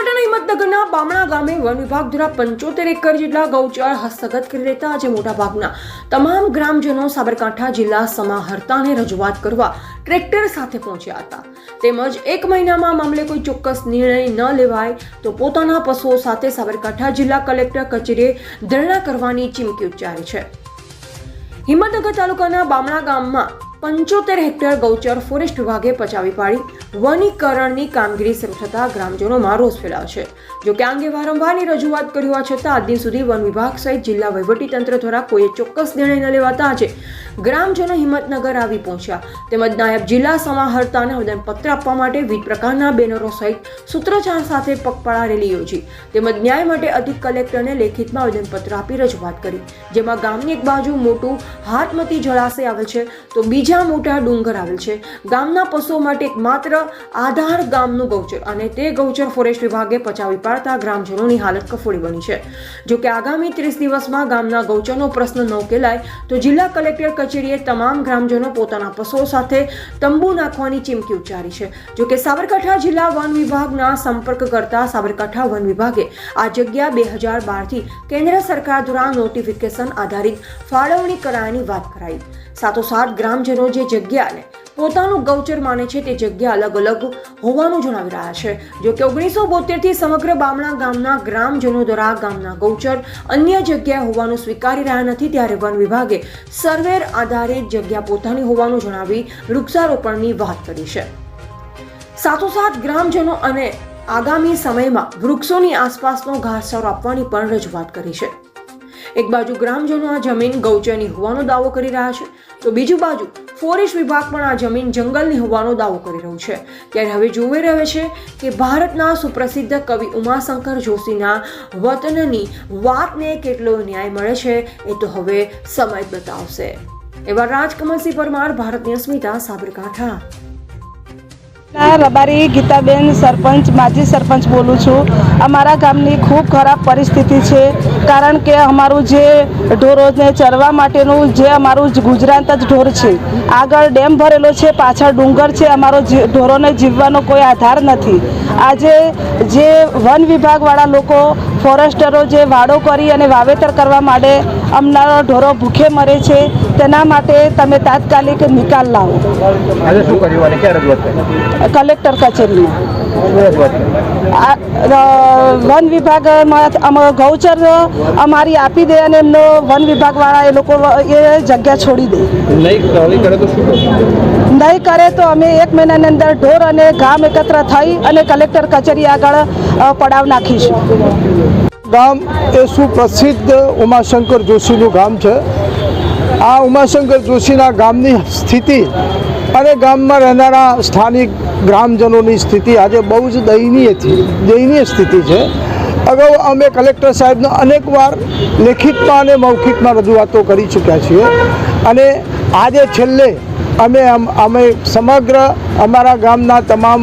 બનાસકાંઠાના હિંમતનગરના બામણા ગામે વન વિભાગ દ્વારા 75 એકર જેટલા ગૌચર હસ્તગત કરી લેતા આજે મોટાભાગના તમામ ગ્રામજનો સાબરકાંઠા જિલ્લા સમાહર્તાને રજૂઆત કરવા ટ્રેક્ટર સાથે પહોંચ્યા હતા. તેમજ એક મહિનામાં મામલે કોઈ ચોક્કસ નિર્ણય ન લેવાય તો પોતાના પશુઓ સાથે સાબરકાંઠા જિલ્લા કલેક્ટર કચેરીએ ધરણા કરવાની ચીમકી ઉચ્ચારી છે. હિંમતનગર તાલુકાના બામણા ગામમાં 75 હેક્ટર ગૌચર ફોરેસ્ટ વિભાગે પચાવી પાડી વનીકરણની કામગીરી શરૂ થતાં ગ્રામજનોમાં રોષ ફેલાયો છે. જો કે આ અંગે વારંવારની રજૂઆત કરી હોવા છતાં આજ દિન સુધી વન વિભાગ સહિત જિલ્લા વહીવટીતંત્ર દ્વારા કોઈ ચોક્કસ નિર્ણય ન લેવાતા આજે ગ્રામજનો હિંમતનગર આવી પહોંચ્યા. તેમજ નાયબ જિલ્લા સમાહર્તાને આવેદનપત્ર આપવા માટે વિવિધ પ્રકારના બેનરો સહિત સૂત્રોચ્ચાર સાથે પગપાળા રેલી યોજી તેમજ ન્યાય માટે અધિક કલેક્ટરને લેખિતમાં આવેદનપત્ર આપી રજૂઆત કરી. જેમાં ગામની એક બાજુ મોટું હાથમતી જળાશય આવેલ છે તો બીજા મોટા ડુંગર આવેલ છે. ગામના પશુઓ માટે એકમાત્ર આધાર ગામનું ગૌચર અને તે ગૌચર ફોરેસ્ટ વિભાગે પચાવી પાડતા ગ્રામજનોની હાલત કફોડી બની છે. જો કે આગામી 30 દિવસમાં ગામના ગૌચરનો પ્રશ્ન ન ઉકેલાય તો જિલ્લા કલેક્ટર કચેરીએ તમામ ગ્રામજનો પોતાના પશુઓ સાથે તંબુ નાખવાની ચીમકી ઉચ્ચારી છે. જો કે સાબરકાંઠા જિલ્લા વન વિભાગના સંપર્ક કરતા સાબરકાંઠા વન વિભાગે આ જગ્યા 2012 થી કેન્દ્ર સરકાર દ્વારા નોટિફિકેશન આધારિત ફાળવણી કરાયાની વાત કરાઈ. સાથોસાથ ગ્રામજનો જે જગ્યાને પોતાનું ગૌચર માને છે તે જગ્યા અલગ અલગ હોવાનું જણાવી રહ્યા છે. જો કે 1972 થી સમગ્ર બામણા ગામના ગ્રામજનો દ્વારા ગામના ગૌચર અન્ય જગ્યાએ હોવાનું સ્વીકારી રહ્યા નથી. ત્યારે વન વિભાગે સર્વેર આધારિત જગ્યા પોતાની હોવાનું જણાવી વૃક્ષારોપણની વાત કરી છે. સાથોસાથ ગ્રામજનો અને આગામી સમયમાં વૃક્ષોની આસપાસનો ઘાસચારો આપવાની પણ રજૂઆત કરી છે. એક બાજુ ગ્રામજનો આ જમીન ગૌચરની હોવાનો દાવો કરી રહ્યા છે તો બીજી બાજુ ફોરેસ્ટ વિભાગ પણ આ જમીન જંગલની હોવાનો દાવો કરી રહ્યું છે. ત્યારે હવે જોઈ રહ્યો છે કે ભારતના સુપ્રસિદ્ધ કવિ ઉમાશંકર જોશીના વતનની વાતને કેટલો ન્યાય મળે છે એ તો હવે સમય બતાવશે. એવા રાજકમલસિંહ પરમાર, ભારતની અસ્મિતા, સાબરકાંઠા. રબારી ગીતાબેન સરપંચ, માજી સરપંચ બોલું છું. અમારા ગામની ખૂબ ખરાબ પરિસ્થિતિ છે, કારણ કે અમારું જે ઢોરોને ચરવા માટેનું જે અમારું ગુજરાત જ ઢોર છે. આગળ ડેમ ભરેલો છે, પાછળ ડુંગર છે. અમારો ઢોરોને જીવવાનો કોઈ આધાર નથી. આજે જે વન વિભાગવાળા લોકો ફોરેસ્ટરો જે વાડો કરી અને વાવેતર કરવા માટે અમારા ઢોરો ભૂખે મરે છે, તેના માટે તમે તાત્કાલિક નિકાલ લાવો. આજે શું કર્યું અને ક્યાં રજૂઆત કરી? કલેક્ટર કચેરીમાં. વન વિભાગમાં ગૌચર અમારી આપી દે અને એમનો વન વિભાગવાળા એ લોકો એ જગ્યા છોડી દે. નહીં કરે તો અમે 1 મહિનાની અંદર ઢોર અને ગામ એકત્ર થઈ અને કલેક્ટર કચેરી આગળ પડાવ નાખીશું. ગામ એ સુપ્રસિદ્ધ ઉમાશંકર જોશીનું ગામ છે. આ ઉમાશંકર જોશીના ગામની સ્થિતિ અને ગામમાં રહેનારા સ્થાનિક ગ્રામજનોની સ્થિતિ આજે બહુ જ દયનીય સ્થિતિ છે. અગાઉ અમે કલેક્ટર સાહેબને અનેકવાર લેખિતમાં અને મૌખિકમાં રજૂઆતો કરી ચૂક્યા છીએ અને આજે છેલ્લે અમે સમગ્ર અમારા ગામના તમામ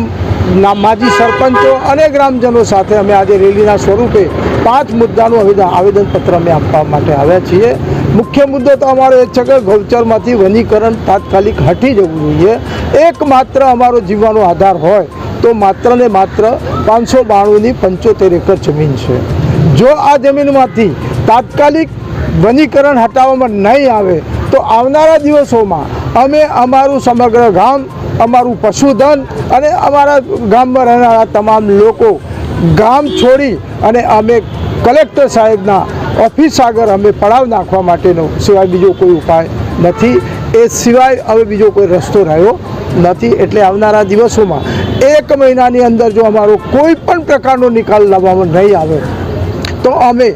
માજી સરપંચો અને ગ્રામજનો સાથે અમે આજે રેલીના સ્વરૂપે 5 મુદ્દાનું આવેદનપત્ર અમે આપવા માટે આવ્યા છીએ. મુખ્ય મુદ્દો તો અમારો એ છે કે ગૌચરમાંથી વનીકરણ તાત્કાલિક હટી જવું જોઈએ. એકમાત્ર અમારો જીવવાનો આધાર હોય તો માત્ર ને માત્ર 592ની 75 એકર જમીન છે. જો આ જમીનમાંથી તાત્કાલિક વનીકરણ હટાવવામાં નહીં આવે તો આવનારા દિવસોમાં અમે અમારું સમગ્ર ગામ, અમારું પશુધન અને અમારા ગામમાં રહેનારા તમામ લોકો ગામ છોડી અને અમે કલેક્ટર સાહેબના ઓફિસ આગળ અમે પડાવ નાખવા માટેનો સિવાય બીજો કોઈ ઉપાય નથી. એ સિવાય હવે બીજો કોઈ રસ્તો રહ્યો નથી. એટલે આવનારા દિવસોમાં 1 મહિનાની અંદર જો અમારો કોઈ પણ પ્રકારનો નિકાલ લાવવામાં નહીં આવે તો અમે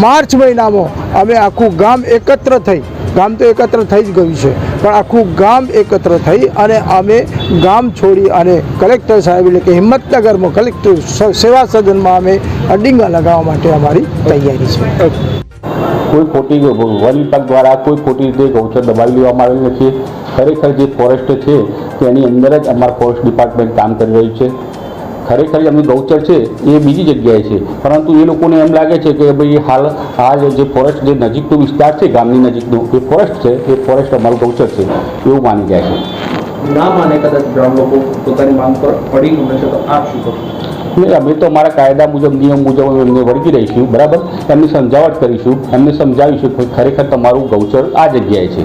માર્ચ મહિનામાં અમે આખું ગામ એકત્ર થઈ, ગામ તો એકત્ર થઈ જ ગયું છે, પણ આખું ગામ એકત્ર થઈ અને અમે ગામ છોડી અને કલેક્ટર સાહેબ એટલે કે હિંમતનગરમાં કલેક્ટર સેવા સદનમાં અમે અડિંગા લગાવવા માટે અમારી તૈયારી છે. કોઈ ખોટી વન વિભાગ દ્વારા કોઈ ખોટી રીતે ગૌચર દબાવી લેવામાં આવેલ નથી. ખરેખર જે ફોરેસ્ટ છે તેની અંદર જ અમારું ફોરેસ્ટ ડિપાર્ટમેન્ટ કામ કરી રહ્યું છે. ખરેખર એમનું ગૌચર છે એ બીજી જગ્યાએ છે, પરંતુ એ લોકોને એમ લાગે છે કે ભાઈ હાલ જે ફોરેસ્ટ જે નજીકનો વિસ્તાર છે ગામની નજીકનો એ ફોરેસ્ટ છે, એ ફોરેસ્ટ અમારું ગૌચર છે એવું માની જાય છે. ના માને કદાચ ગ્રામ લોકો પોતાની માંગ પર પડી ગમે છે તો આપ શું કરો? એટલે અમે તો અમારા કાયદા મુજબ નિયમ મુજબ એમને વળગી રહીશું, બરાબર. એમની સમજાવટ કરીશું, એમને સમજાવીશું કે ખરેખર તમારું ગૌચર આ જગ્યાએ છે,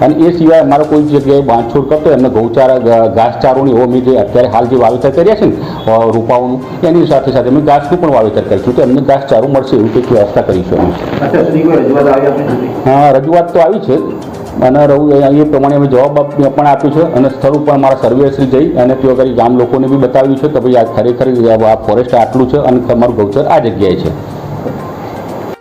અને એ સિવાય અમારો કોઈ જગ્યાએ બાંધછોડ કરતો એમને ગૌચારા ઘાસચારોની એવો અમે જે અત્યારે હાલ જે વાવેતર કર્યા છે ને રૂપાઓનું, એની સાથે સાથે અમે ઘાસનું પણ વાવેતર કરીશું, તો એમને ઘાસચારો મળશે એવી કંઈક વ્યવસ્થા કરીશું અમે. અત્યાર સુધી કોઈ રજૂઆત આવી આપણી સુધી? હા, રજૂઆત તો આવી છે, અને એ પ્રમાણે અમે જવાબ પણ આપ્યો છે, અને સ્થળ ઉપર અમારા સર્વેશ્રી જઈ અને તે વગર ગામ લોકોને બી બતાવ્યું છે કે ભાઈ આ ખરેખર આ ફોરેસ્ટ આટલું છે અને તમારું ગૌચર આ જગ્યાએ છે.